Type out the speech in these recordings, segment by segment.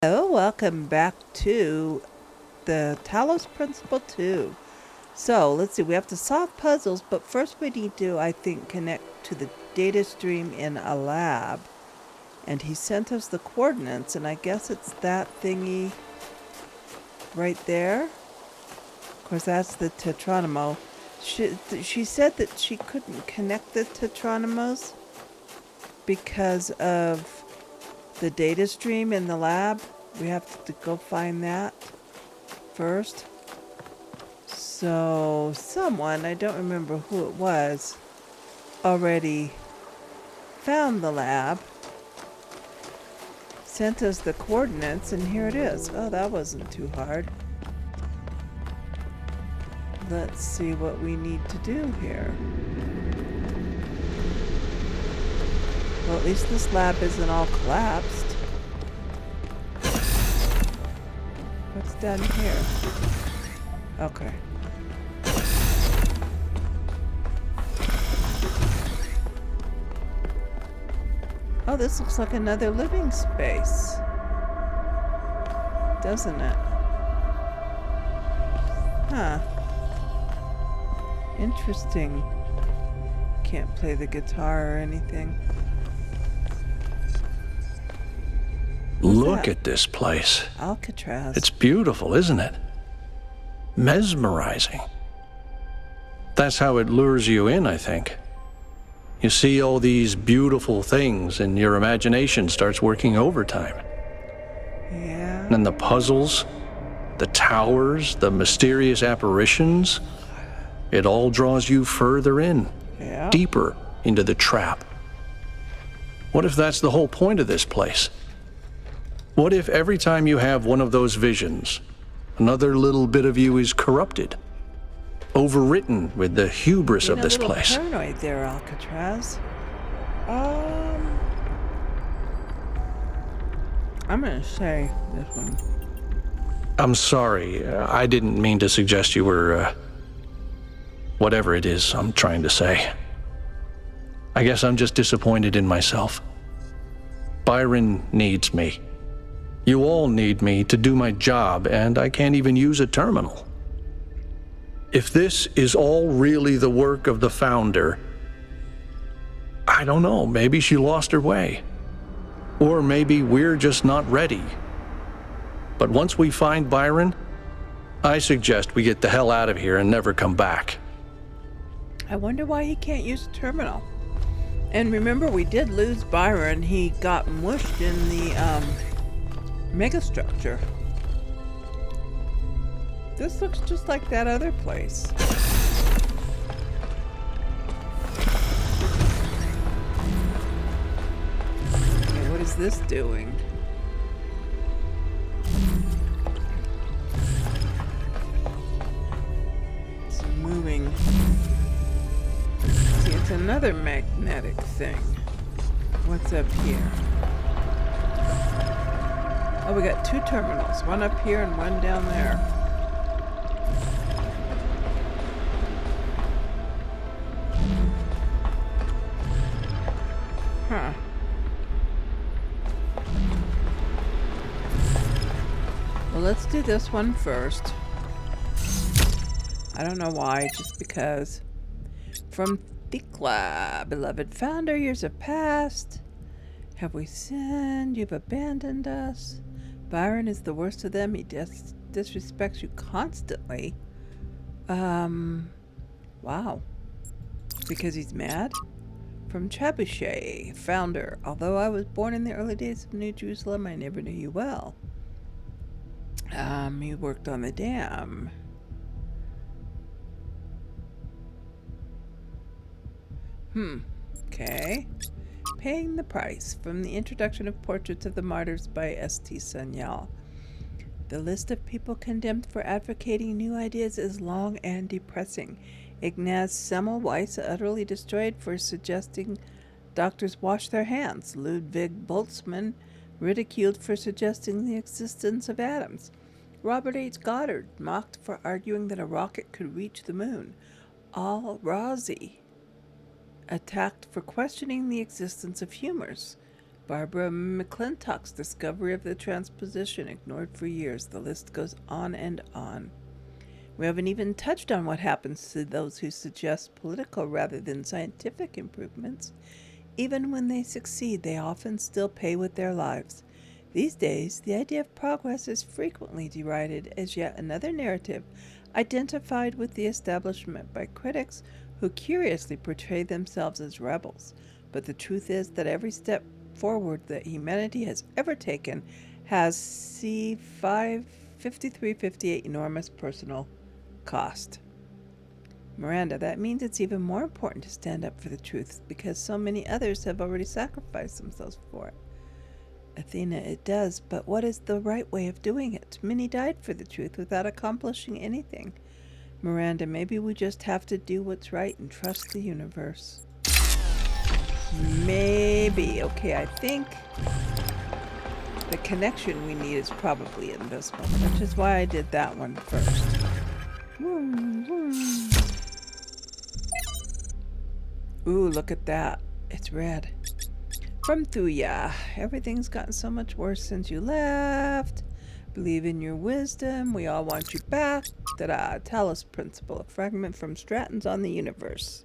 Hello, welcome back to the Talos Principle 2. So, let's see, we have to solve puzzles, but first we need to, I think, connect to the data stream in a lab. And he sent us the coordinates, and I guess it's that thingy right there. Of course, that's the Tetronimo. She said that she couldn't connect the Tetronimos because of the data stream in the lab. We have to go find that first. So someone, I don't remember who it was, already found the lab, sent us the coordinates, and here it is. Oh, that wasn't too hard. Let's see what we need to do here. Well, at least this lab isn't all collapsed. What's down here? Okay. Oh, this looks like another living space. Doesn't it? Huh. Interesting. Can't play the guitar or anything. Look at this place. Alcatraz. It's beautiful, isn't it? Mesmerizing. That's how it lures you in, I think. You see all these beautiful things and your imagination starts working overtime. Yeah. And the puzzles, the towers, the mysterious apparitions, it all draws you further in, deeper into the trap. What if that's the whole point of this place? What if every time you have one of those visions, another little bit of you is corrupted, overwritten with the hubris of this place? Being a little paranoid there, Alcatraz. I'm gonna say this one. I'm sorry, I didn't mean to suggest you were, whatever it is I'm trying to say. I guess I'm just disappointed in myself. Byron needs me. You all need me to do my job, and I can't even use a terminal. If this is all really the work of the founder, I don't know, maybe she lost her way. Or maybe we're just not ready. But once we find Byron, I suggest we get the hell out of here and never come back. I wonder why he can't use a terminal. And remember, we did lose Byron. He got mushed in the, megastructure. This looks just like that other place. Okay, what is this doing? It's moving. See, it's another magnetic thing. What's up here? Oh, we got two terminals, one up here and one down there. Huh. Well, let's do this one first. I don't know why, just because. From Thikla, beloved founder, years have passed. Have we sinned? You've abandoned us. Byron is the worst of them. He disrespects you constantly. Wow. Because he's mad? From Trebuchet, founder. Although I was born in the early days of New Jerusalem, I never knew you well. He worked on the dam. Okay. Paying the Price, from the introduction of Portraits of the Martyrs by S.T. Sanyal. The list of people condemned for advocating new ideas is long and depressing. Ignaz Semmelweis, utterly destroyed for suggesting doctors wash their hands. Ludwig Boltzmann, ridiculed for suggesting the existence of atoms. Robert H. Goddard, mocked for arguing that a rocket could reach the moon. Al-Razi, attacked for questioning the existence of humors. Barbara McClintock's discovery of the transposition, ignored for years. The list goes on and on. We haven't even touched on what happens to those who suggest political rather than scientific improvements. Even when they succeed, they often still pay with their lives. These days, the idea of progress is frequently derided as yet another narrative identified with the establishment by critics who curiously portray themselves as rebels. But the truth is that every step forward that humanity has ever taken has C55358 enormous personal cost. Miranda, that means it's even more important to stand up for the truth because so many others have already sacrificed themselves for it. Athena, it does, but what is the right way of doing it? Many died for the truth without accomplishing anything. Miranda, maybe we just have to do what's right and trust the universe. Maybe. Okay, I think the connection we need is probably in this one, which is why I did that one first. Ooh, look at that. It's red. From Thuya. Everything's gotten so much worse since you left. Believe in your wisdom. We all want you back. Ta-da. Talos Principle. A fragment from Stratton's on the universe.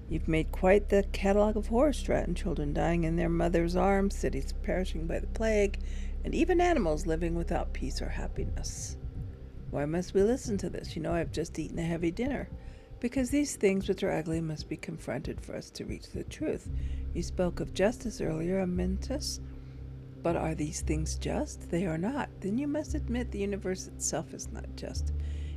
You've made quite the catalog of horror, Stratton. Children dying in their mother's arms, cities perishing by the plague, and even animals living without peace or happiness. Why must we listen to this? You know, I've just eaten a heavy dinner. Because these things which are ugly must be confronted for us to reach the truth. You spoke of justice earlier, Amyntas. But are these things just? They are not. Then you must admit the universe itself is not just.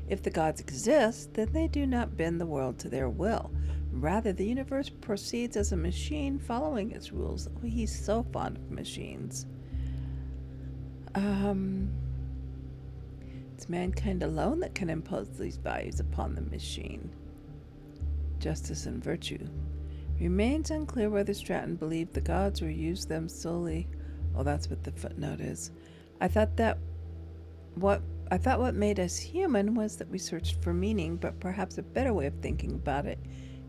If the gods exist, then they do not bend the world to their will. Rather, the universe proceeds as a machine following its rules. Oh, he's so fond of machines. It's mankind alone that can impose these values upon the machine. Justice and virtue. Remains unclear whether Stratton believed the gods or used them solely. Oh, that's what the footnote is. I thought what made us human was that we searched for meaning, but perhaps a better way of thinking about it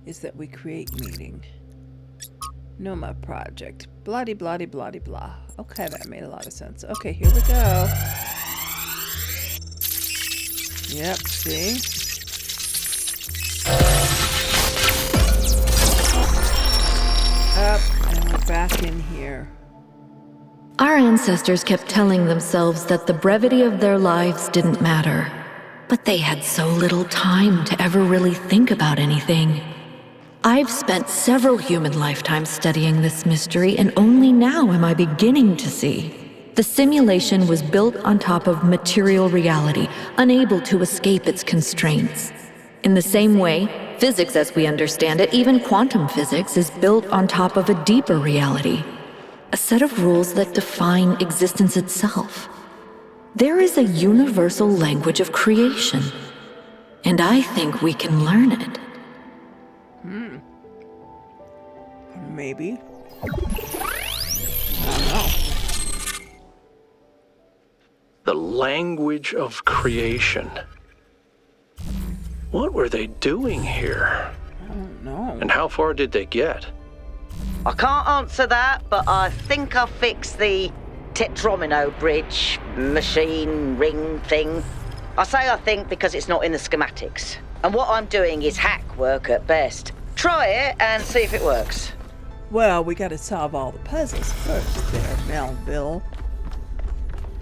is that we create meaning. Noma project. Bloody, bloody, bloody, blah. Okay, that made a lot of sense. Okay, here we go. Yep, see? Up, and we're back in here. Our ancestors kept telling themselves that the brevity of their lives didn't matter. But they had so little time to ever really think about anything. I've spent several human lifetimes studying this mystery, and only now am I beginning to see. The simulation was built on top of material reality, unable to escape its constraints. In the same way, physics as we understand it, even quantum physics, is built on top of a deeper reality. A set of rules that define existence itself. There is a universal language of creation, and I think we can learn it. Maybe. I don't know. The language of creation. What were they doing here? I don't know. And how far did they get? I can't answer that, but I think I fixed the Tetromino bridge, machine, ring thing. I say I think because it's not in the schematics. And what I'm doing is hack work at best. Try it and see if it works. Well, we gotta solve all the puzzles first there, Melville.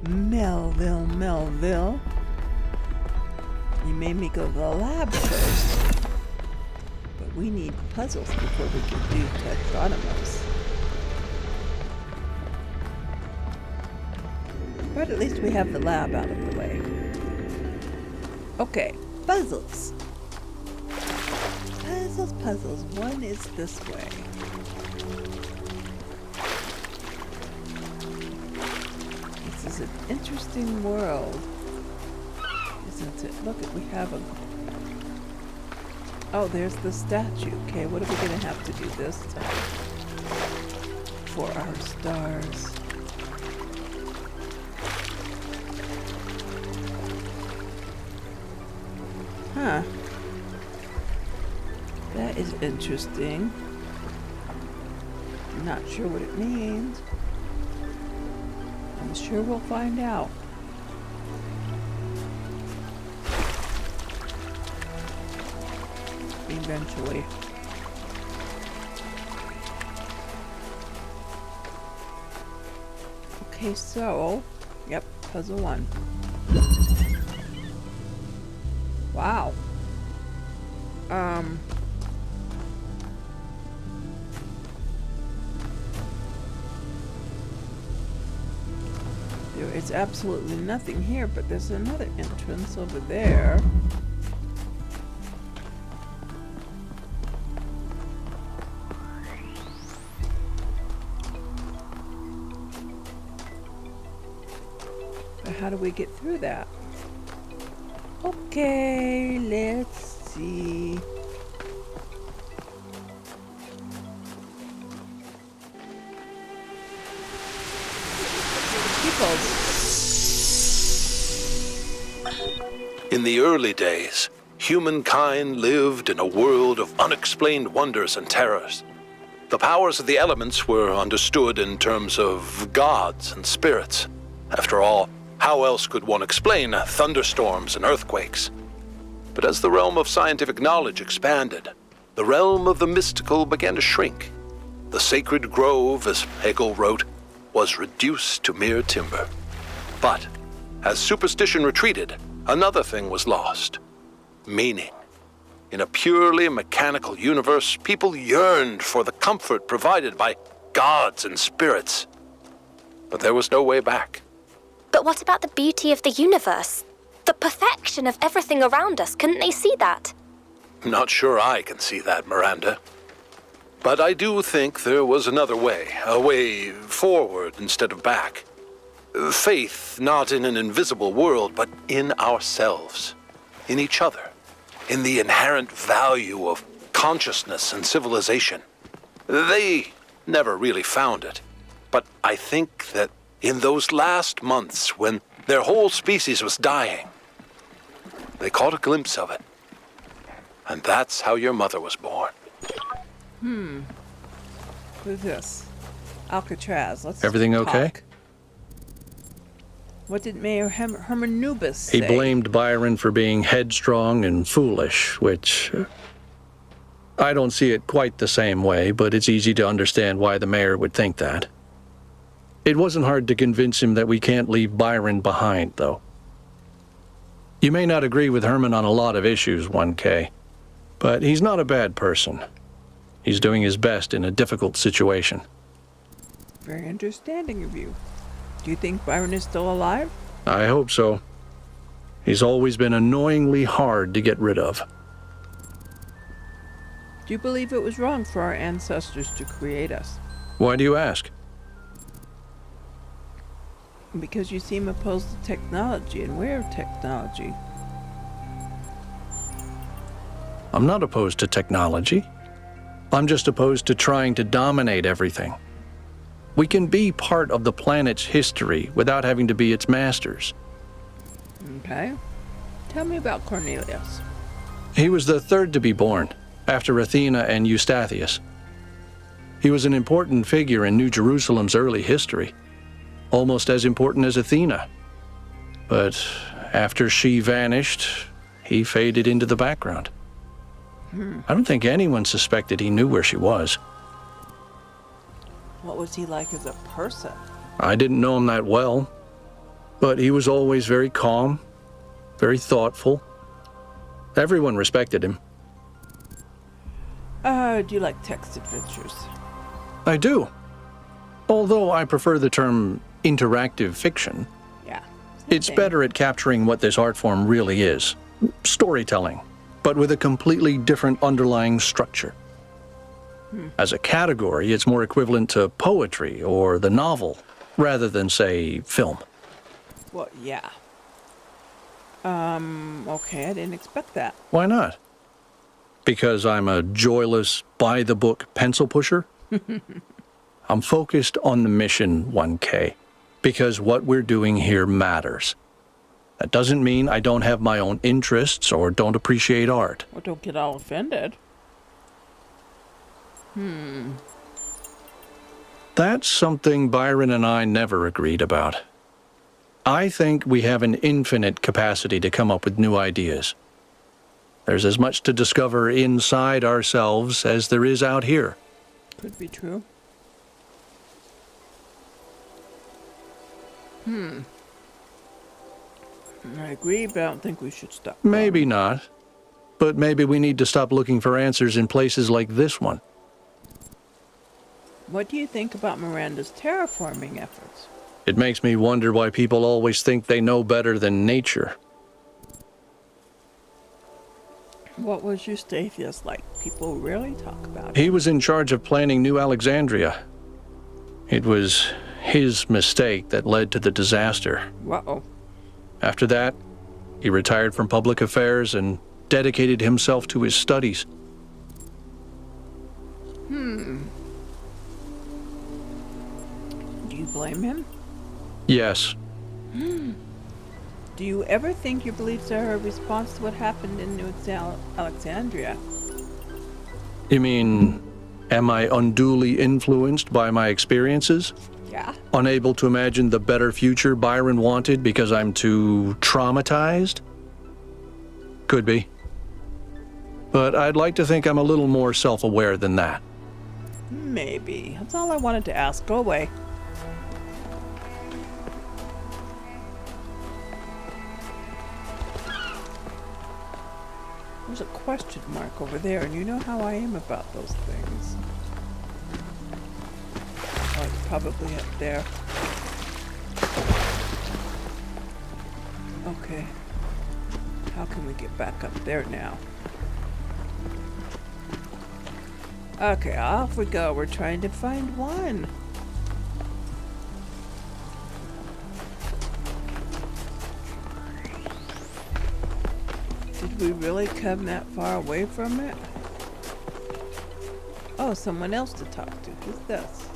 Melville. You made me go to the lab first. But we need puzzles before we can do Tetrominoes. But at least we have the lab out of the way. Okay, puzzles. Puzzles. One is this way. This is an interesting world, isn't it? Look, we have a... Oh, there's the statue. Okay, what are we going to have to do this time? For our stars. Huh. That is interesting. Not sure what it means. I'm sure we'll find out. Eventually. Okay, so, yep, puzzle 1. Wow. There is absolutely nothing here, but there's another entrance over there. But how do we get through that? Okay, let's see. In the early days, humankind lived in a world of unexplained wonders and terrors. The powers of the elements were understood in terms of gods and spirits. After all, how else could one explain thunderstorms and earthquakes? But as the realm of scientific knowledge expanded, the realm of the mystical began to shrink. The sacred grove, as Hegel wrote, was reduced to mere timber. But as superstition retreated, another thing was lost: meaning. In a purely mechanical universe, people yearned for the comfort provided by gods and spirits. But there was no way back. But what about the beauty of the universe? The perfection of everything around us, couldn't they see that? Not sure I can see that, Miranda. But I do think there was another way, a way forward instead of back. Faith not in an invisible world, but in ourselves, in each other, in the inherent value of consciousness and civilization. They never really found it, but I think that in those last months when their whole species was dying, they caught a glimpse of it. And that's how your mother was born. What is this? Alcatraz. Let's Everything talk. okay? What did Mayor Hermanubis say? He blamed Byron for being headstrong and foolish, which I don't see it quite the same way, but it's easy to understand why the mayor would think that. It wasn't hard to convince him that we can't leave Byron behind, though. You may not agree with Herman on a lot of issues, 1K, but he's not a bad person. He's doing his best in a difficult situation. Very understanding of you. Do you think Byron is still alive? I hope so. He's always been annoyingly hard to get rid of. Do you believe it was wrong for our ancestors to create us? Why do you ask? Because you seem opposed to technology, and we're technology. I'm not opposed to technology. I'm just opposed to trying to dominate everything. We can be part of the planet's history without having to be its masters. Okay. Tell me about Cornelius. He was the third to be born, after Athena and Eustathius. He was an important figure in New Jerusalem's early history, almost as important as Athena. But after she vanished, he faded into the background. I don't think anyone suspected he knew where she was. What was he like as a person? I didn't know him that well, but he was always very calm, very thoughtful. Everyone respected him. Do you like text adventures? I do. Although I prefer the term interactive fiction. Yeah. It's better at capturing what this art form really is. Storytelling, but with a completely different underlying structure. As a category, it's more equivalent to poetry or the novel, rather than, say, film. Well, yeah. Okay, I didn't expect that. Why not? Because I'm a joyless, by-the-book pencil pusher? I'm focused on the mission, 1K, because what we're doing here matters. That doesn't mean I don't have my own interests or don't appreciate art. Well, don't get all offended. That's something Byron and I never agreed about. I think we have an infinite capacity to come up with new ideas. There's as much to discover inside ourselves as there is out here. Could be true. I agree, but I don't think we should stop. Maybe not. But maybe we need to stop looking for answers in places like this one. What do you think about Miranda's terraforming efforts? It makes me wonder why people always think they know better than nature. What was Eustathius like? People rarely talk about it. He was in charge of planning New Alexandria. It was his mistake that led to the disaster. Uh-oh. After that, he retired from public affairs and dedicated himself to his studies. Do you blame him? Yes. Do you ever think your beliefs are a response to what happened in New Alexandria? You mean, am I unduly influenced by my experiences? Yeah. Unable to imagine the better future Byron wanted because I'm too traumatized? Could be. But I'd like to think I'm a little more self-aware than that. Maybe. That's all I wanted to ask. Go away. There's a question mark over there, and you know how I am about those things. Oh, it's probably up there. Okay. How can we get back up there now? Okay, off we go. We're trying to find one. Did we really come that far away from it? Oh, someone else to talk to. Who's this?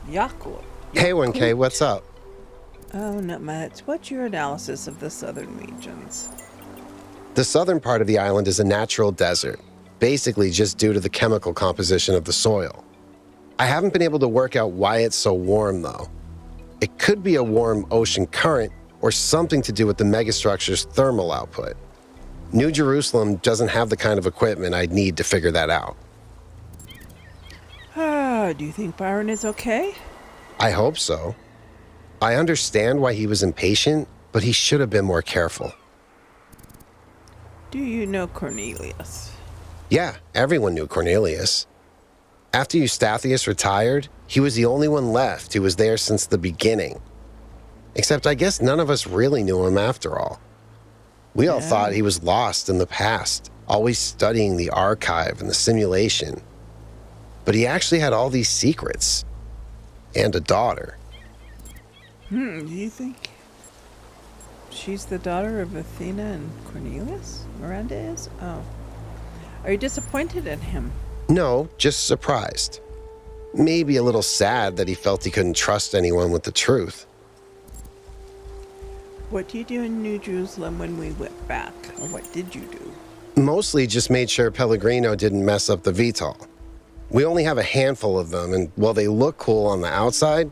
Yakul. Hey, 1K, what's up? Oh, not much. What's your analysis of the southern regions? The southern part of the island is a natural desert, basically just due to the chemical composition of the soil. I haven't been able to work out why it's so warm, though. It could be a warm ocean current or something to do with the megastructure's thermal output. New Jerusalem doesn't have the kind of equipment I'd need to figure that out. Do you think Byron is okay? I hope so. I understand why he was impatient, but he should have been more careful. Do you know Cornelius? Yeah, everyone knew Cornelius. After Eustathius retired, he was the only one left who was there since the beginning. Except I guess none of us really knew him after all. We all thought he was lost in the past, always studying the archive and the simulation. But he actually had all these secrets. And a daughter. Do you think she's the daughter of Athena and Cornelius? Miranda is? Oh. Are you disappointed in him? No, just surprised. Maybe a little sad that he felt he couldn't trust anyone with the truth. What did you do in New Jerusalem when we went back? Or what did you do? Mostly just made sure Pellegrino didn't mess up the VTOL. We only have a handful of them, and while they look cool on the outside,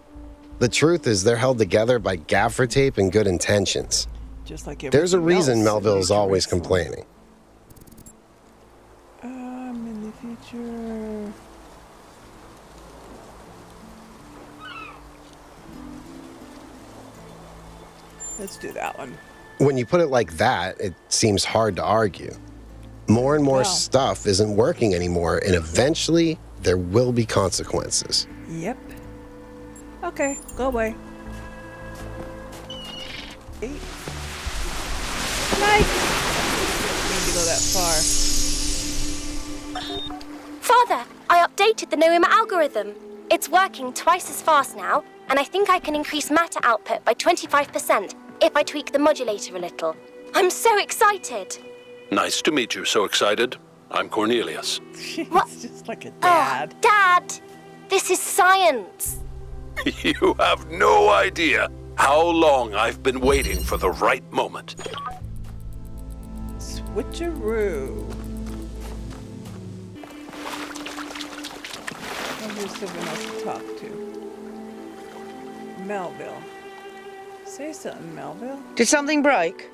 the truth is they're held together by gaffer tape and good intentions. Just like There's a everything reason else in Melville's New always Jerusalem. complaining. In the future... Let's do that one. When you put it like that, it seems hard to argue. More and more Well. stuff isn't working anymore, and eventually there will be consequences. Yep. Okay, go away. 8. Nice! Need to go that far. Father, I updated the Noema algorithm. It's working twice as fast now, and I think I can increase matter output by 25% if I tweak the modulator a little. I'm so excited. Nice to meet you. So excited. I'm Cornelius. What? It's just like a dad. Oh, Dad! This is science. You have no idea how long I've been waiting for the right moment. Switcheroo. here's someone else to talk to. Melville. Say something, Melville. Did something break?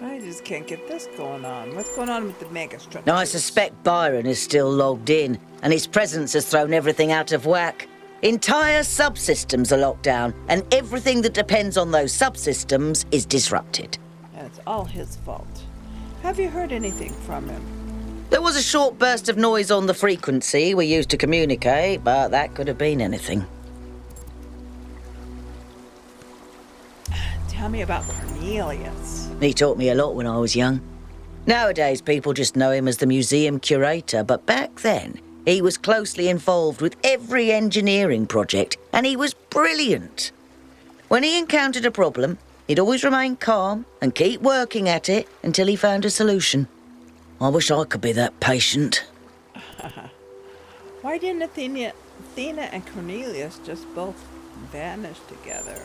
I just can't get this going on. What's going on with the megastructure? No, I suspect Byron is still logged in, and his presence has thrown everything out of whack. Entire subsystems are locked down, and everything that depends on those subsystems is disrupted. And it's all his fault. Have you heard anything from him? There was a short burst of noise on the frequency we used to communicate, but that could have been anything. Tell me about Cornelius. He taught me a lot when I was young. Nowadays, people just know him as the museum curator, but back then, he was closely involved with every engineering project, and he was brilliant. When he encountered a problem, he'd always remain calm and keep working at it until he found a solution. I wish I could be that patient. Why didn't Athena and Cornelius just both vanish together?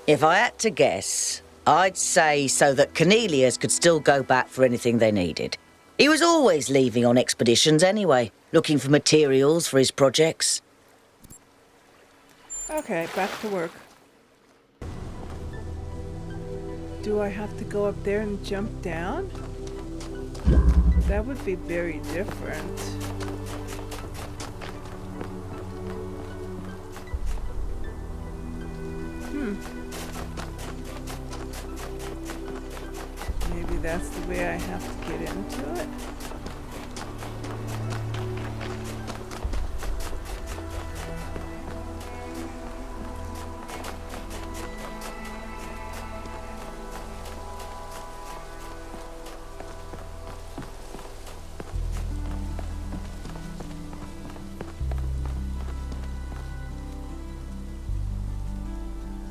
If I had to guess, I'd say so that Cornelius could still go back for anything they needed. He was always leaving on expeditions anyway, looking for materials for his projects. Okay, back to work. Do I have to go up there and jump down? That would be very different. Maybe that's the way I have to get into it.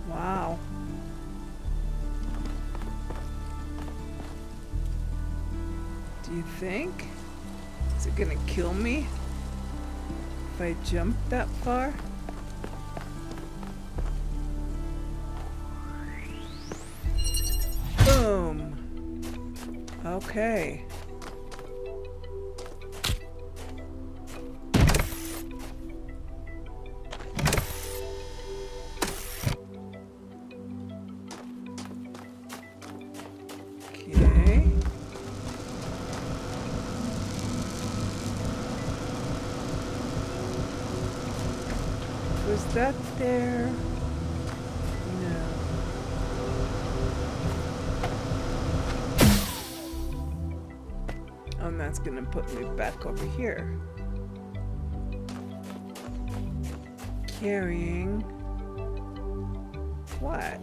Wow. Do you think? Is it gonna kill me if I jump that far? Boom. Okay. Okay. Was that there? No. Oh, and that's gonna put me back over here. Carrying what?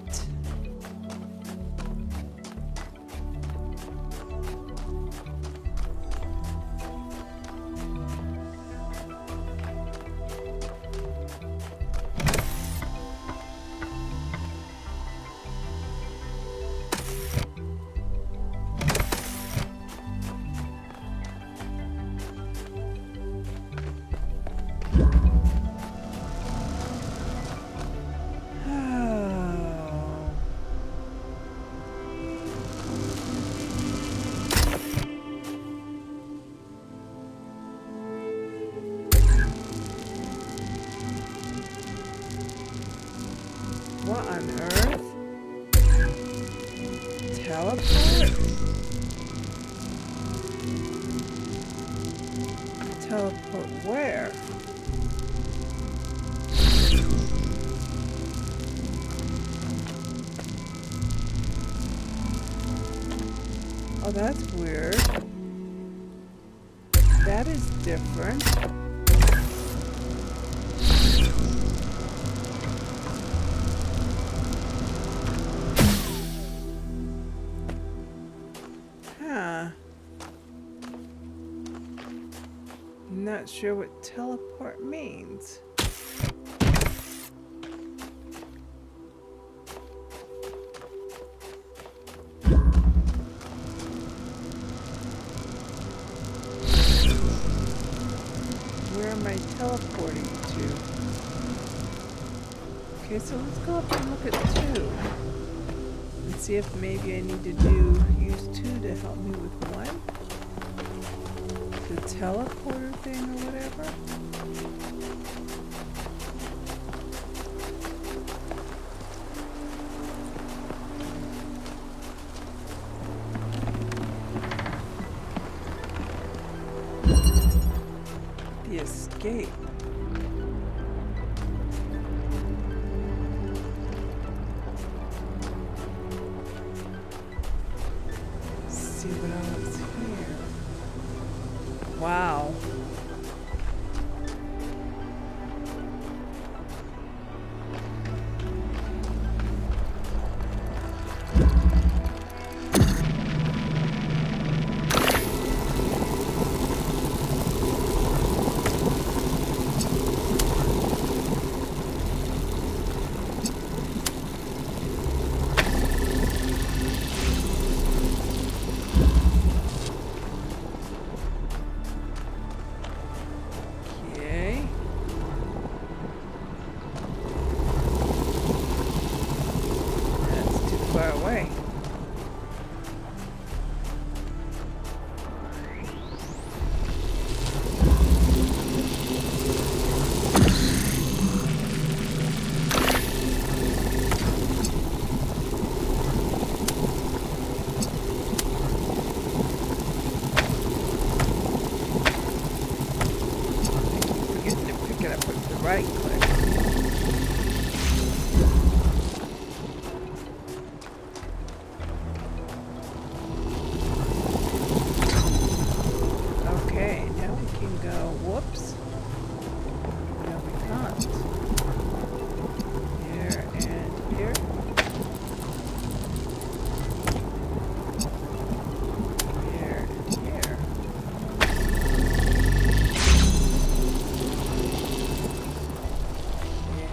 What on earth? Teleport? Teleport where? Oh, that's weird. That is different. Not sure what teleport means. Where am I teleporting to? Okay, so let's go up and look at 2 and see if maybe I need to use 2 to help me with 1. the teleporter thing or whatever. The escape. See what else here. Wow. Okay. That's too far away. Forgetting to pick it up with the right click. Okay, now we can go. Whoops. No, we can't. Here and here. Here and here.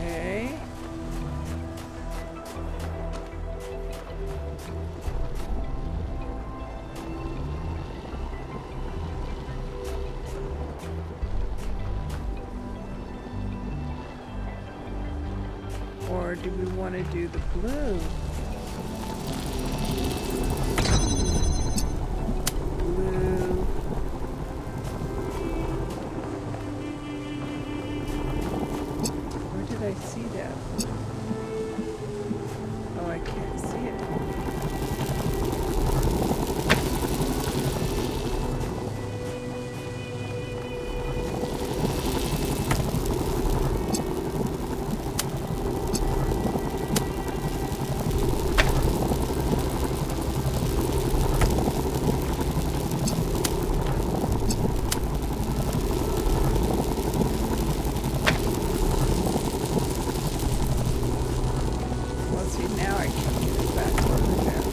Okay. Or do we want to do the blue? Blue. Where did I see that? Oh, I can't see it. Well, see, now I can get it back over there.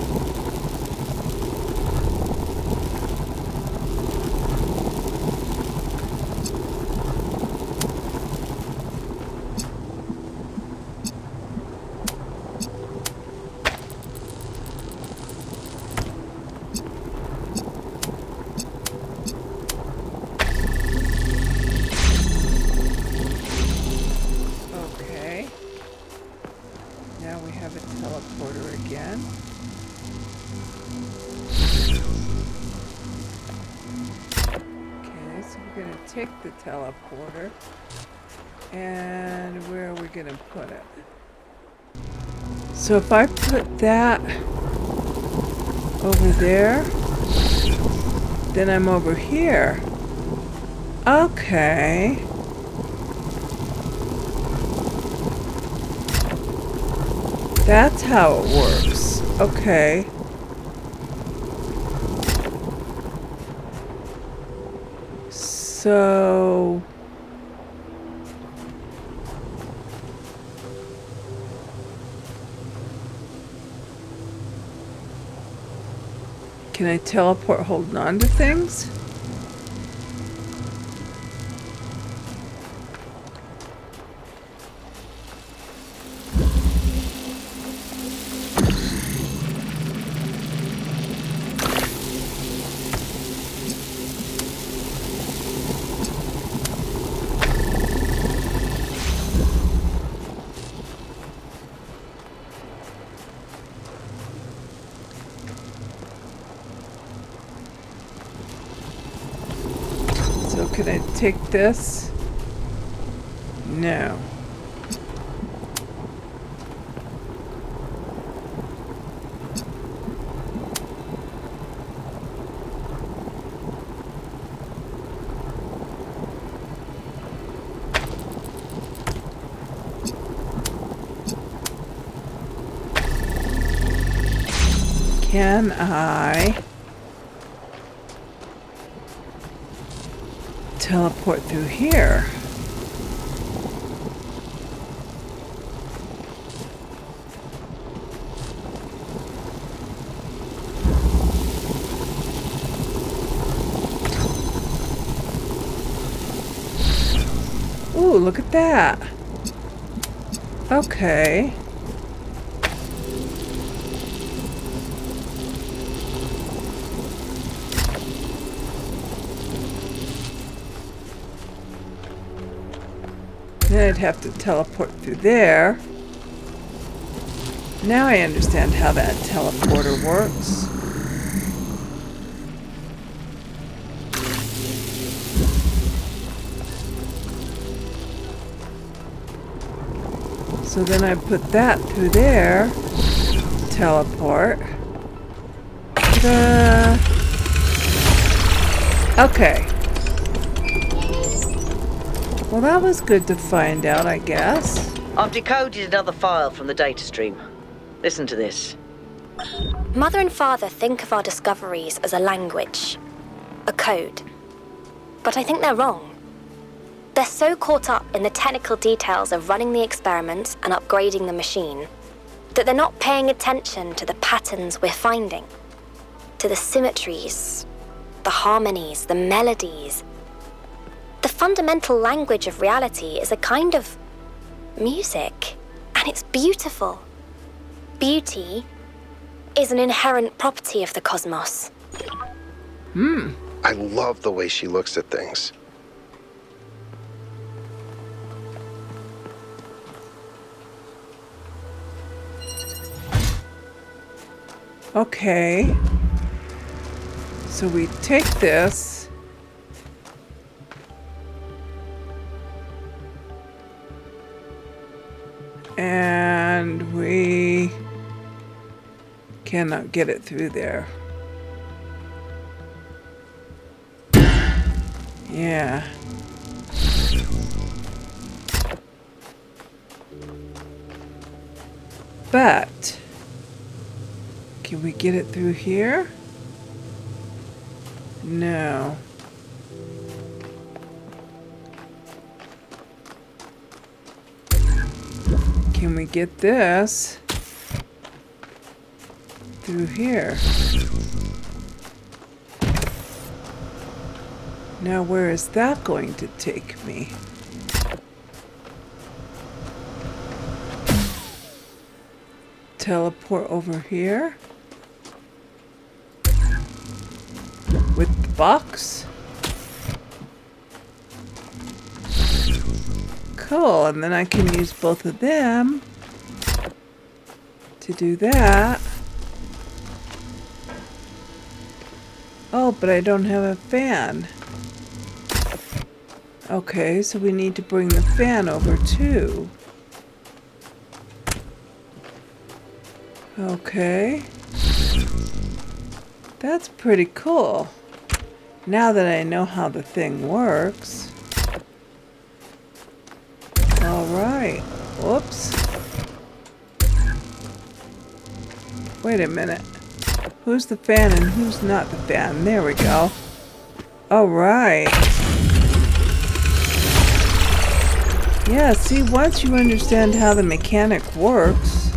Okay. Now we have a teleporter again. Okay, so we're going to take the teleporter. And where are we going to put it? So if I put that over there, then I'm over here. Okay. That's how it works. Okay. So... Can I teleport holding on to things? Can I take this? No. Can I teleport through here? Ooh, look at that. Okay. Then I'd have to teleport through there. Now I understand how that teleporter works. So then I put that through there. Teleport. Ta-da! Okay. Well, that was good to find out, I guess. I've decoded another file from the data stream. Listen to this. Mother and Father think of our discoveries as a language, a code. But I think they're wrong. They're so caught up in the technical details of running the experiments and upgrading the machine that they're not paying attention to the patterns we're finding, to the symmetries, the harmonies, the melodies. The fundamental language of reality is a kind of music, and it's beautiful. Beauty is an inherent property of the cosmos. I love the way she looks at things. Okay. So we take this. And we cannot get it through there. Yeah. But can we get it through here? No. Can we get this through here? Now where is that going to take me? Teleport over here with the box. Cool, and then I can use both of them to do that. Oh, but I don't have a fan. Okay, so we need to bring the fan over too. Okay. That's pretty cool. Now that I know how the thing works. Alright. Whoops. Wait a minute. Who's the fan and who's not the fan? There we go. Alright. Yeah, see, once you understand how the mechanic works,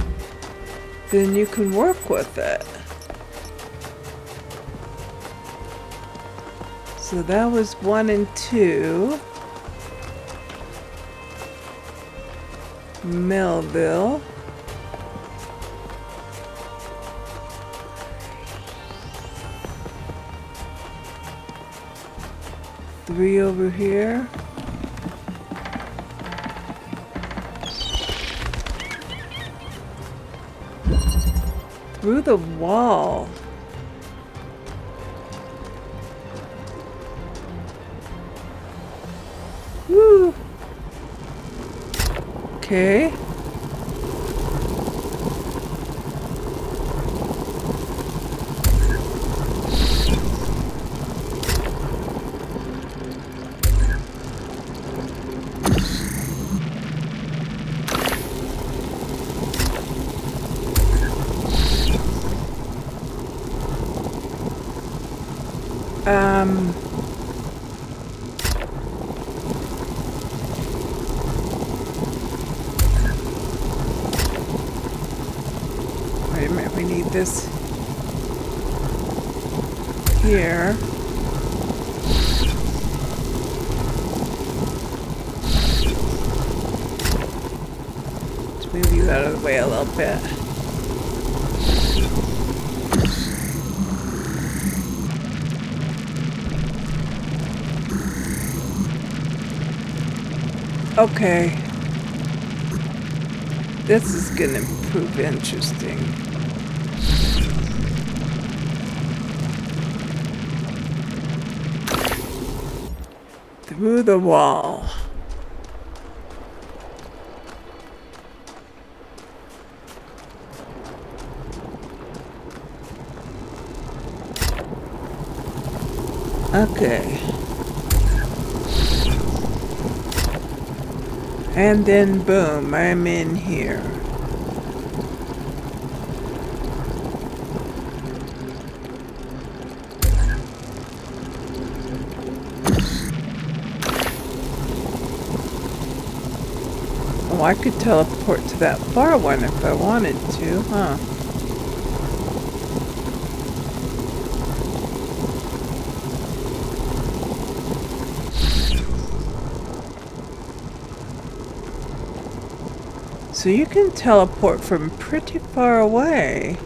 then you can work with it. So that was 1 and 2. Melville. Three over here. Through the wall. Okay. Wait a minute, we need this here. Let's move you out of the way a little bit. Okay. This is gonna prove interesting. Through the wall. Okay. And then boom, I'm in here. Oh, I could teleport to that far one if I wanted to, huh? So you can teleport from pretty far away.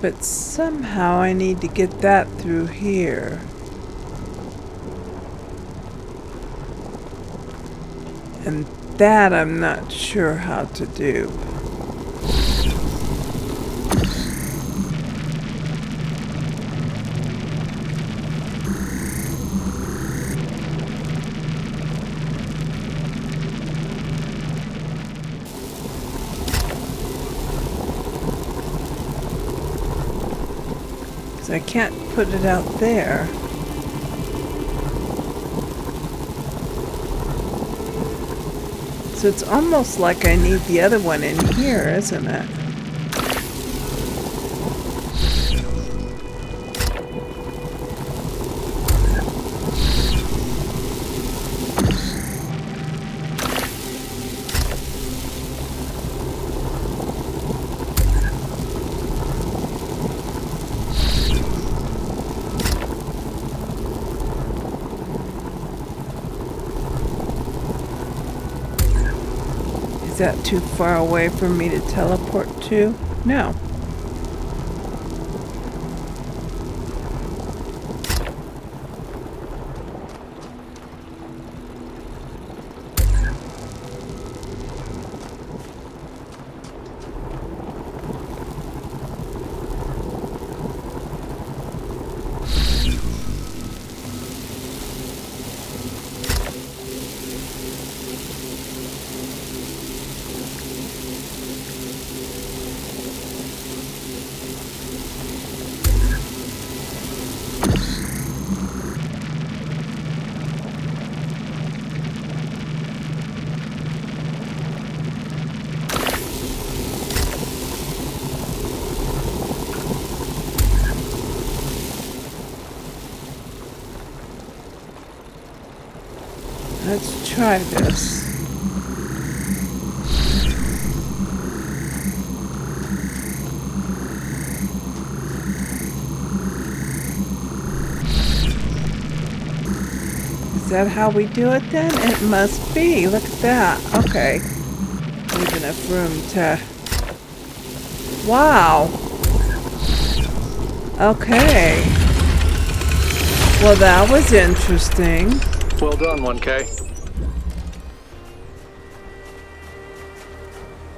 But somehow I need to get that through here. And that I'm not sure how to do. I can't put it out there. So it's almost like I need the other one in here, isn't it? Is that too far away for me to teleport to? No. Let's try this. Is that how we do it then? It must be. Look at that. Okay. Leave enough room to... Wow. Okay. Well, that was interesting. Well done, 1K.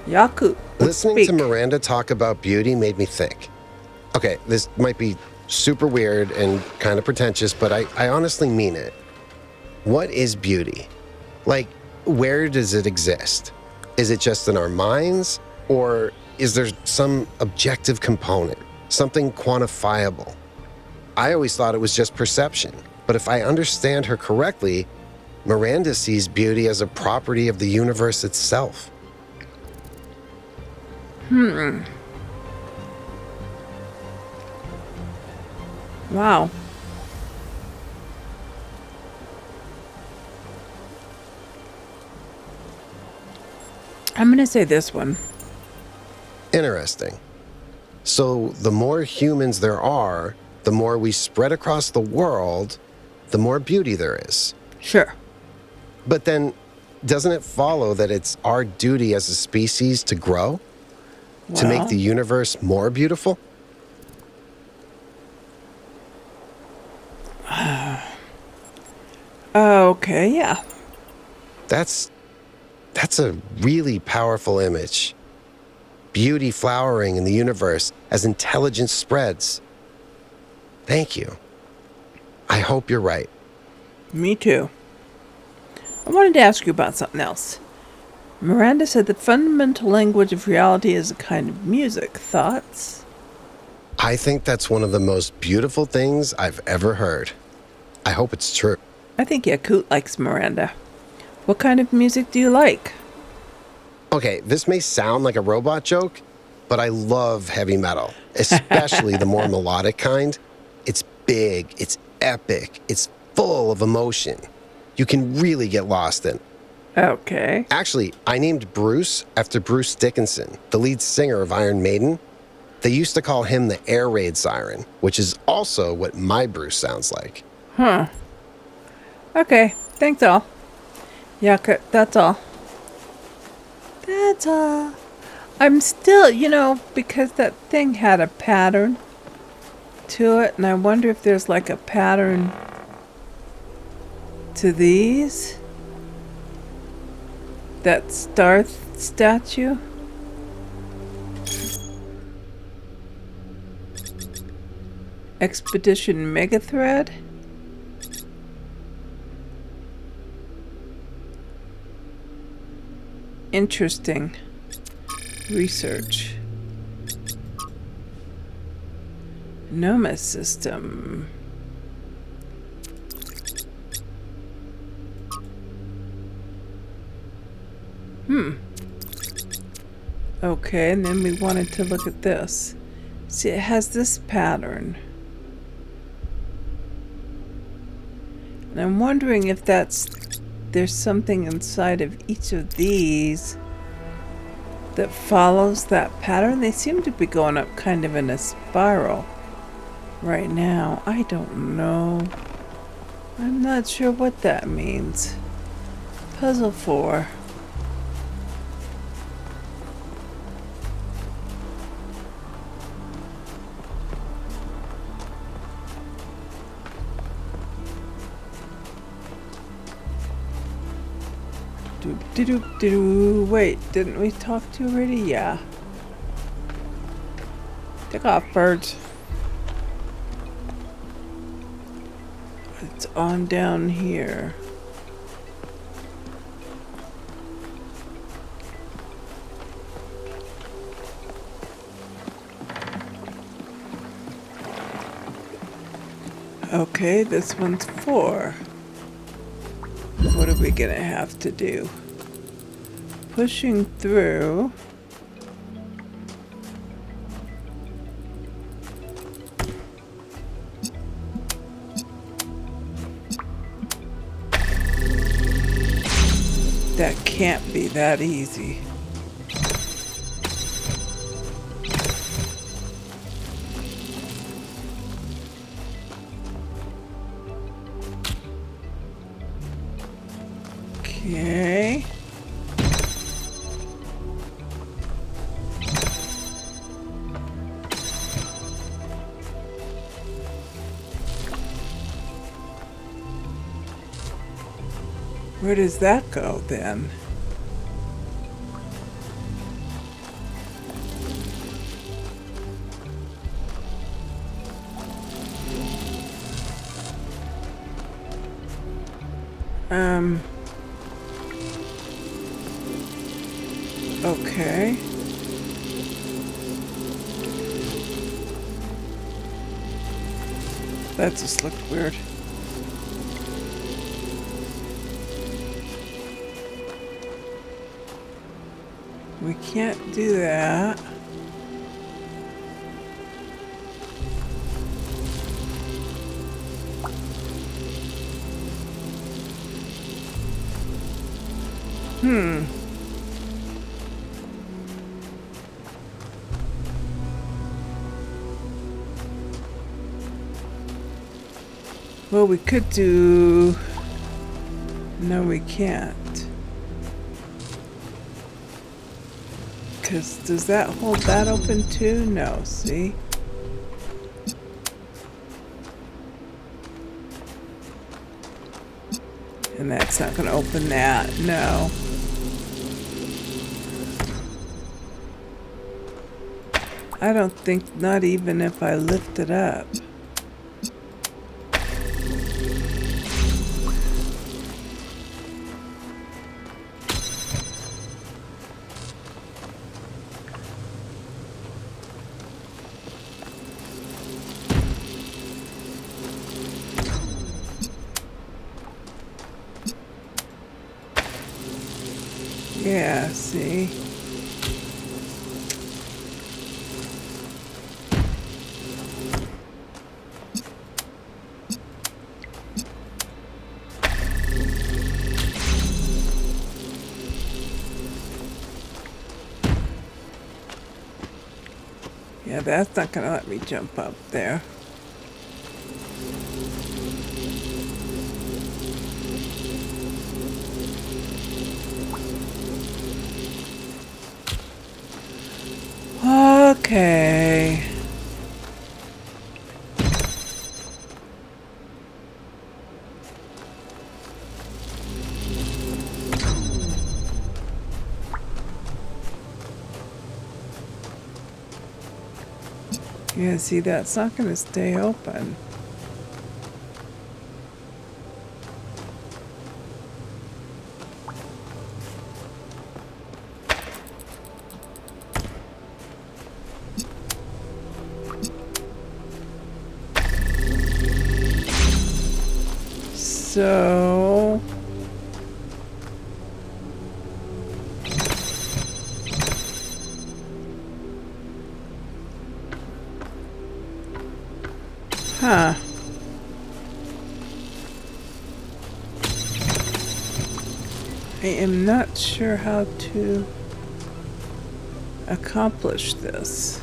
Yaku. Listening to Miranda talk about beauty made me think. Okay, this might be super weird and kind of pretentious, but I honestly mean it. What is beauty? Like, where does it exist? Is it just in our minds? Or is there some objective component, something quantifiable? I always thought it was just perception, but if I understand her correctly, Miranda sees beauty as a property of the universe itself. Wow. I'm going to say this one. Interesting. So the more humans there are, the more we spread across the world, the more beauty there is. Sure. But then, doesn't it follow that it's our duty as a species to grow? To make Well. the universe more beautiful? Okay, yeah. That's a really powerful image. Beauty flowering in the universe as intelligence spreads. Thank you. I hope you're right. Me too. I wanted to ask you about something else. Miranda said the fundamental language of reality is a kind of music. Thoughts? I think that's one of the most beautiful things I've ever heard. I hope it's true. I think Yakut likes Miranda. What kind of music do you like? Okay, this may sound like a robot joke, but I love heavy metal, especially the more melodic kind. It's big, it's epic, it's full of emotion. You can really get lost in. Okay. Actually, I named Bruce after Bruce Dickinson, the lead singer of Iron Maiden. They used to call him the air raid siren, which is also what my Bruce sounds like. Huh. Okay, thanks all. Yakut, that's all. That's all. I'm still, because that thing had a pattern to it, and I wonder if there's like a pattern to these. That star statue. Expedition Mega Thread. Interesting. Research. Noma system. Okay, and then we wanted to look at this. See, it has this pattern. And I'm wondering if there's something inside of each of these that follows that pattern. They seem to be going up kind of in a spiral right now. I don't know. I'm not sure what that means. Puzzle 4. Wait, didn't we talk to you already? Yeah. Take off, birds. It's on down here. Okay, this one's 4. What are we gonna have to do? Pushing through. That can't be that easy. Okay. Where does that go then? Okay. That just looked weird. We can't do that. Well, we could do... No, we can't. Because does that hold that open too? No, see? And that's not going to open that. No. I don't think, not even if I lift it up. Yeah, see? Yeah, that's not gonna let me jump up there. Okay. Yeah, see, that's not going to stay open. So... Huh. I am not sure how to accomplish this.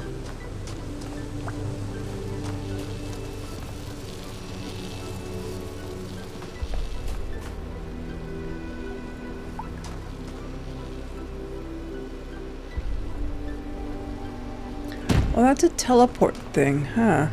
Well, that's a teleport thing, huh?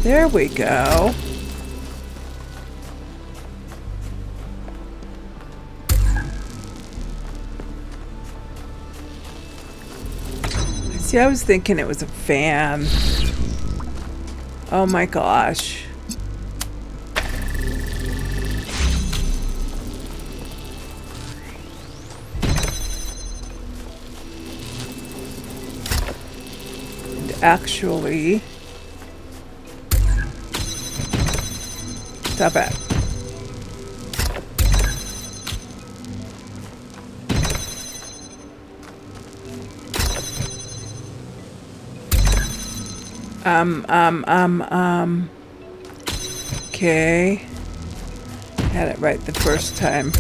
There we go. See, I was thinking it was a fan. Oh my gosh. And actually... Stop it. Okay. Had it right the first time.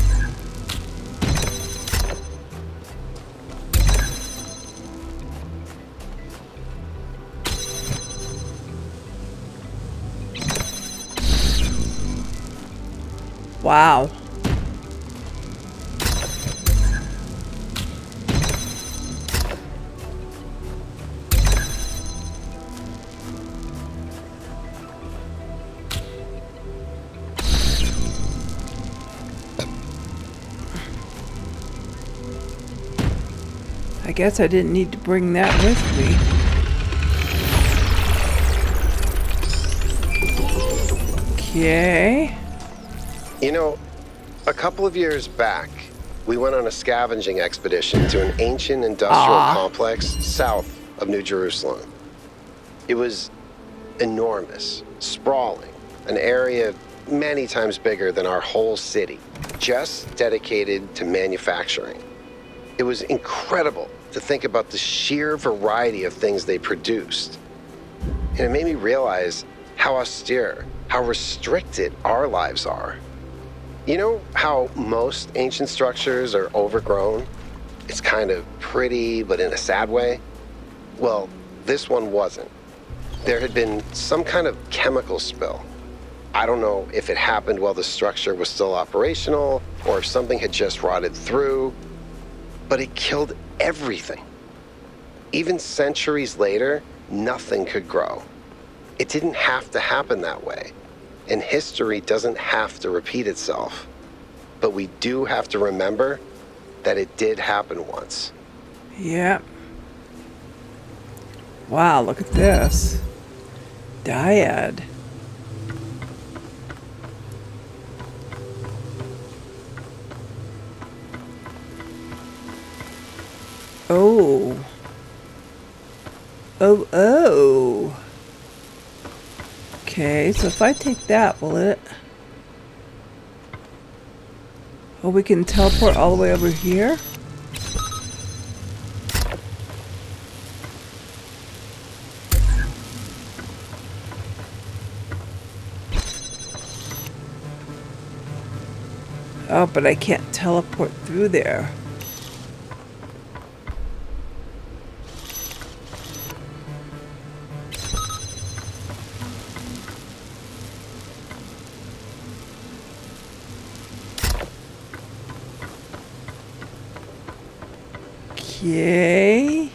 Wow. I guess I didn't need to bring that with me. Okay. You know, a couple of years back, we went on a scavenging expedition to an ancient industrial complex south of New Jerusalem. It was enormous, sprawling, an area many times bigger than our whole city, just dedicated to manufacturing. It was incredible to think about the sheer variety of things they produced. And it made me realize how austere, how restricted our lives are. You know how most ancient structures are overgrown? It's kind of pretty, but in a sad way. Well, this one wasn't. There had been some kind of chemical spill. I don't know if it happened while the structure was still operational or if something had just rotted through, but it killed everything. Even centuries later, nothing could grow. It didn't have to happen that way, and history doesn't have to repeat itself. But we do have to remember that it did happen once. Yep. Wow, look at this. Dyad. Oh. Oh, oh. Okay, so if I take that, will it... Oh, we can teleport all the way over here? Oh, but I can't teleport through there. Okay.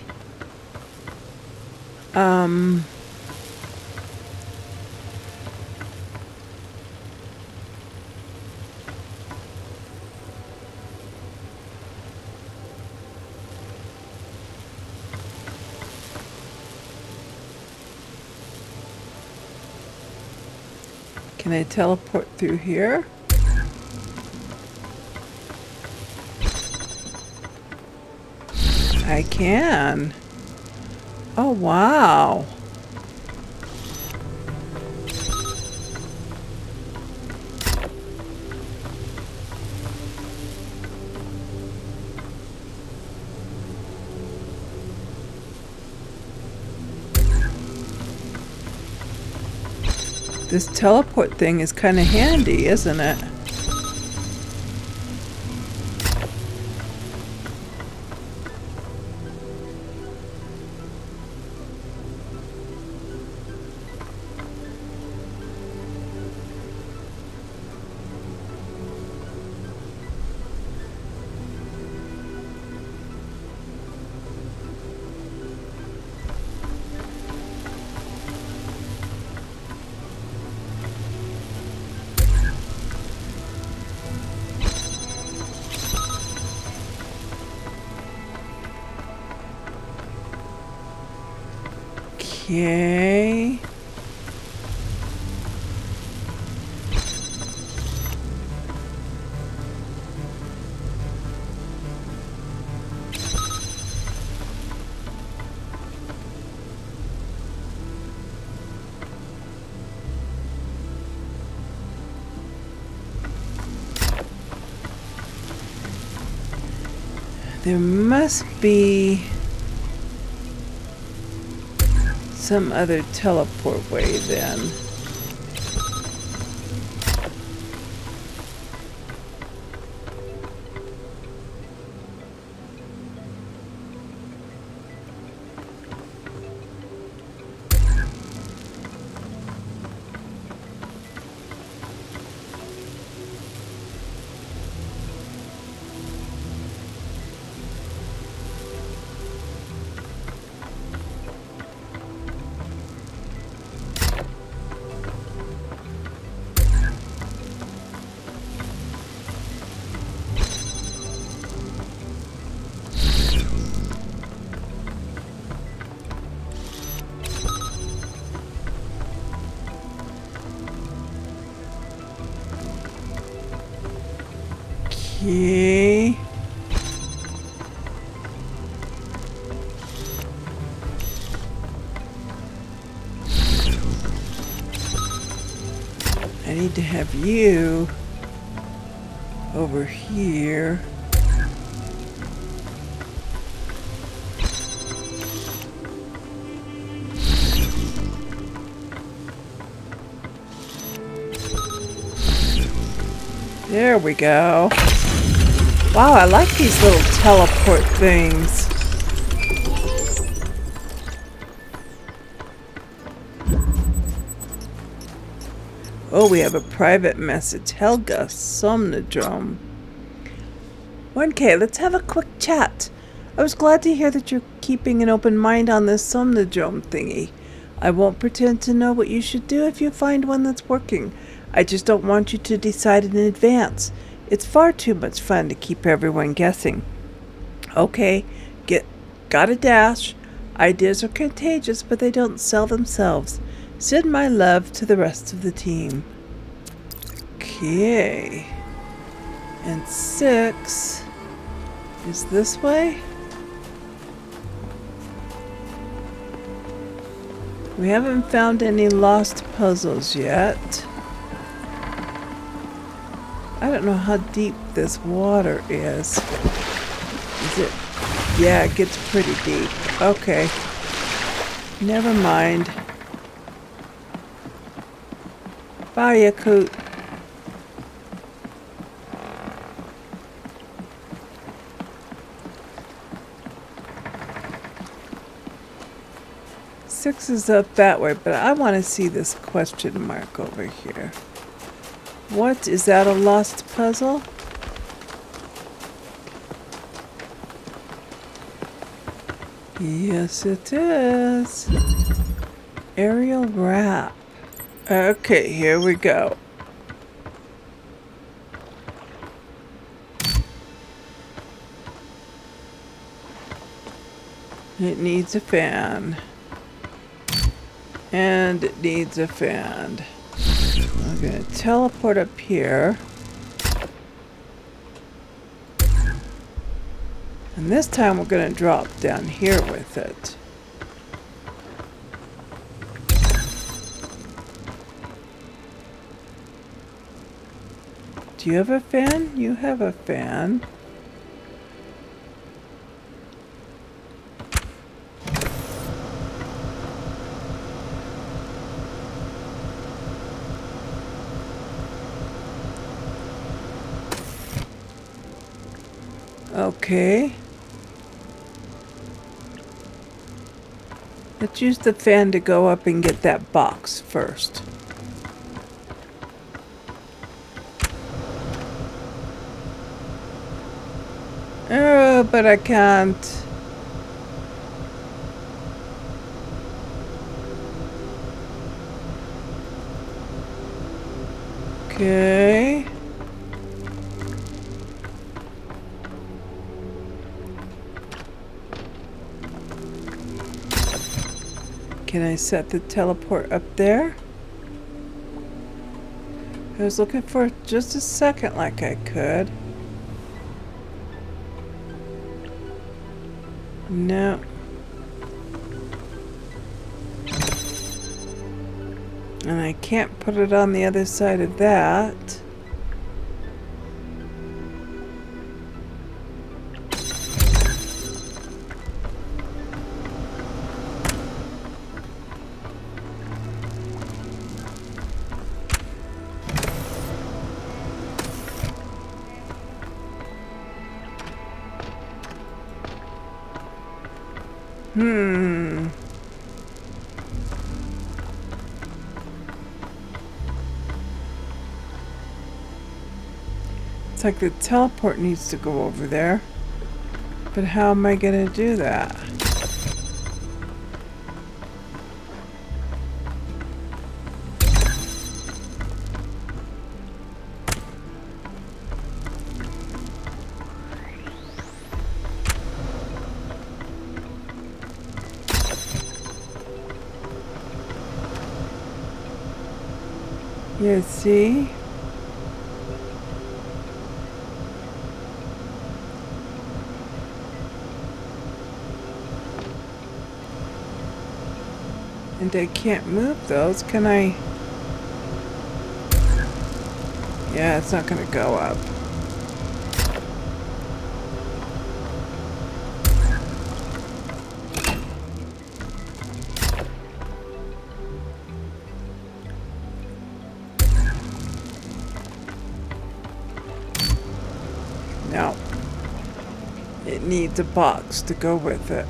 Can I teleport through here? I can. Oh, wow. This teleport thing is kind of handy, isn't it? Okay. There must be some other teleport way then. Okay. I need to have you over here. There we go. Wow, I like these little teleport things. Oh, we have a private message. Helga, Somnodrome. 1K, let's have a quick chat. I was glad to hear that you're keeping an open mind on this Somnodrome thingy. I won't pretend to know what you should do if you find one that's working. I just don't want you to decide in advance. It's far too much fun to keep everyone guessing. Okay, gotta dash. Ideas are contagious, but they don't sell themselves. Send my love to the rest of the team. Okay. And 6 is this way? We haven't found any lost puzzles yet. I don't know how deep this water is. Is it? Yeah, it gets pretty deep. Okay. Never mind. Bye, Yakut. Six is up that way, but I want to see this question mark over here. What? Is that a lost puzzle? Yes, it is. Aerial wrap. Okay, here we go. It needs a fan. And it needs a fan. I'm going to teleport up here. And this time we're going to drop down here with it. Do you have a fan? You have a fan. Okay. Let's use the fan to go up and get that box first. Oh, but I can't. Okay. Can I set the teleport up there? I was looking for just a second like I could. No. And I can't put it on the other side of that. It's like the teleport needs to go over there. But how am I gonna do that? You see? And I can't move those, can I? Yeah, it's not gonna go up. No. It needs a box to go with it.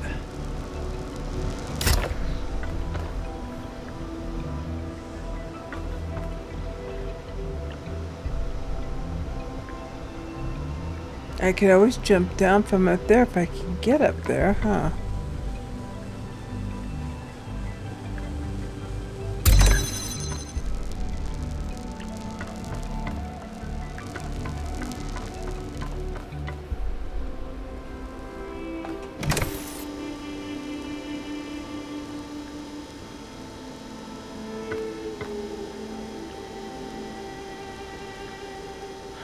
I could always jump down from up there if I can get up there, huh?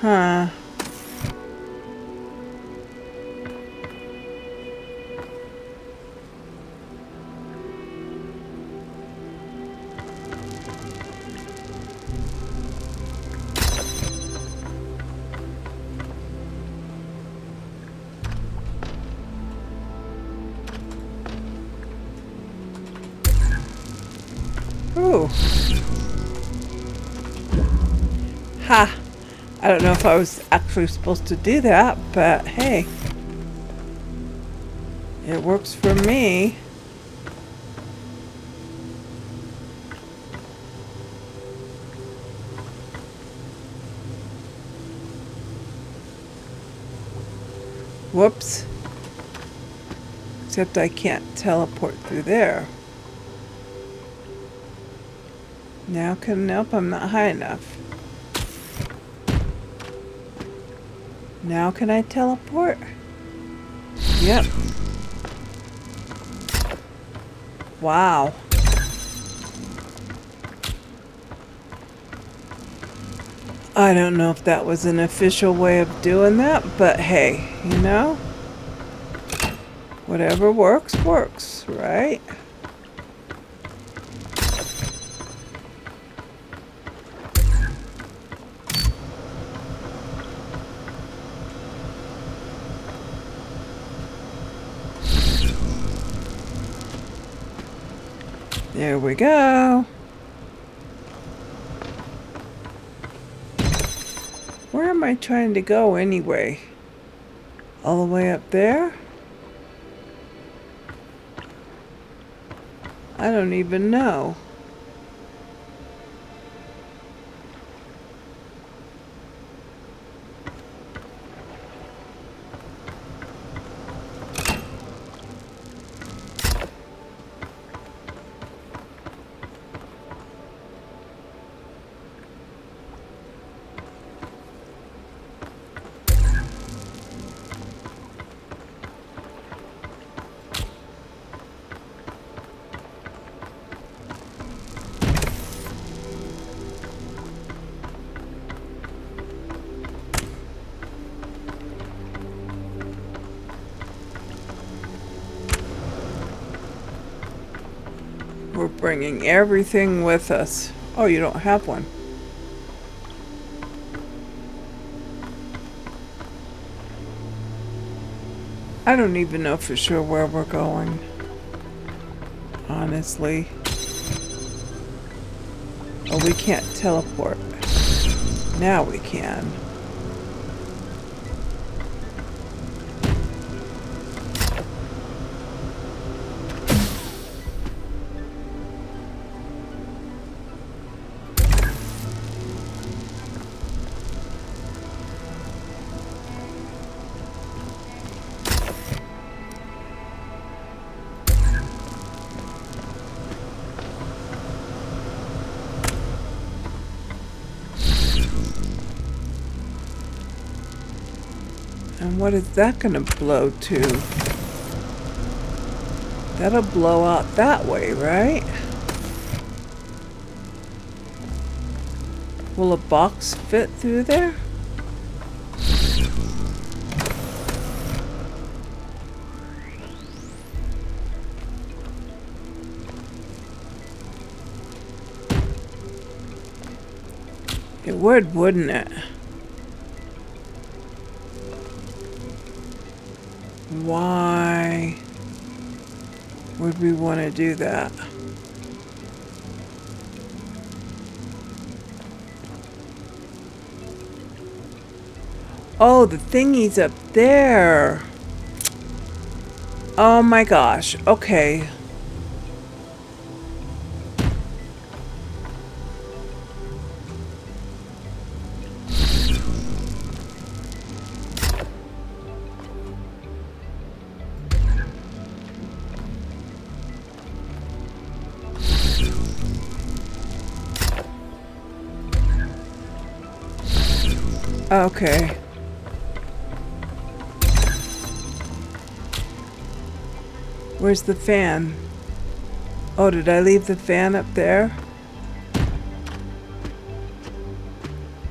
Huh. Ooh. Ha! I don't know if I was actually supposed to do that, but hey. It works for me. Whoops. Except I can't teleport through there. Now nope, I'm not high enough. Now can I teleport? Yep. Wow. I don't know if that was an official way of doing that, but hey, you know? Whatever works, works, right? There we go. Where am I trying to go anyway? All the way up there? I don't even know. We're bringing everything with us. Oh, you don't have one. I don't even know for sure where we're going. Honestly. Oh, we can't teleport. Now we can. And what is that gonna blow to? That'll blow out that way, right? Will a box fit through there? It would, wouldn't it? Why would we want to do that? Oh, the thingy's up there. Oh my gosh. Okay. Okay. Where's the fan? Oh, did I leave the fan up there?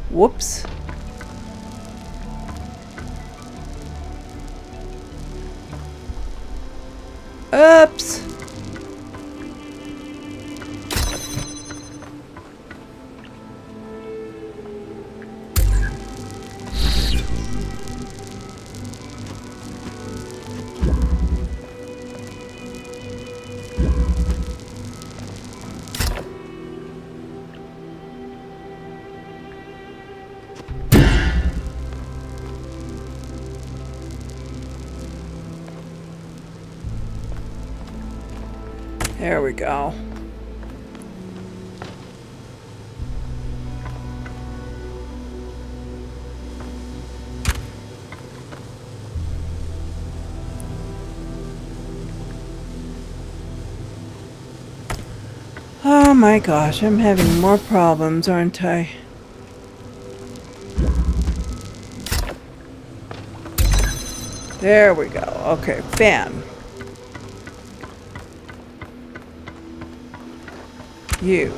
Whoops. Oops. There we go. Oh my gosh, I'm having more problems, aren't I? There we go. Okay, fan. You.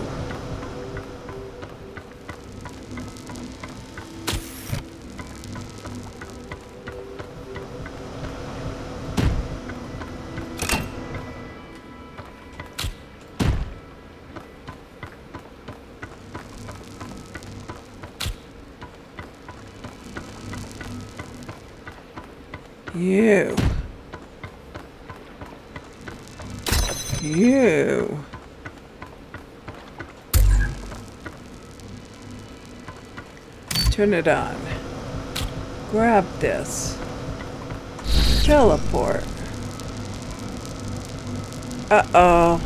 You. You. Turn it on. Grab this. Teleport. Uh-oh.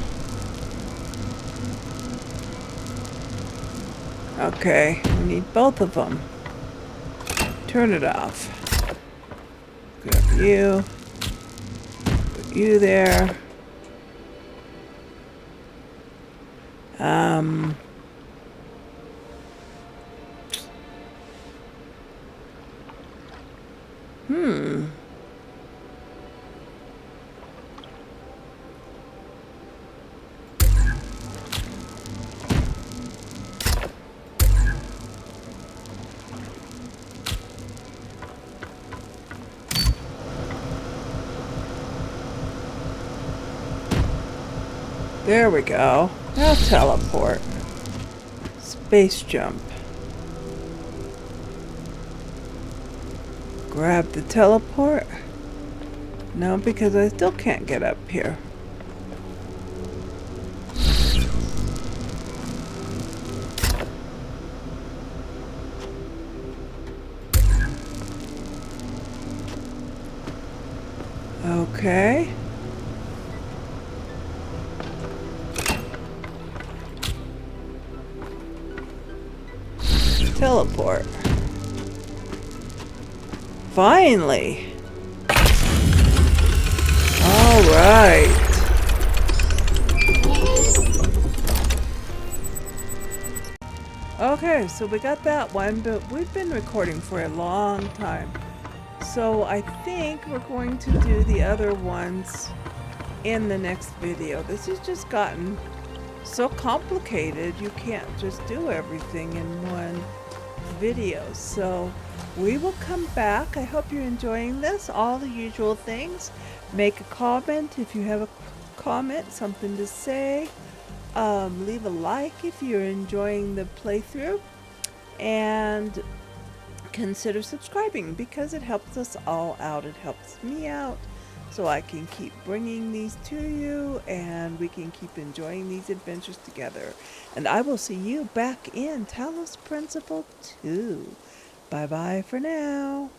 Okay, we need both of them. Turn it off. Grab you. Put you there. There we go. Now teleport. Space jump. Grab the teleport. No, because I still can't get up here. Okay. Teleport. Finally. All right. Okay, so we got that one, but we've been recording for a long time. So I think we're going to do the other ones in the next video. This has just gotten so complicated, you can't just do everything in one video. So we will come back. I hope you're enjoying this. All the usual things. Make a comment if you have a comment, something to say. Leave a like if you're enjoying the playthrough. and consider subscribing because it helps us all out. It helps me out so I can keep bringing these to you and we can keep enjoying these adventures together. And I will see you back in Talos Principle 2. Bye bye for now.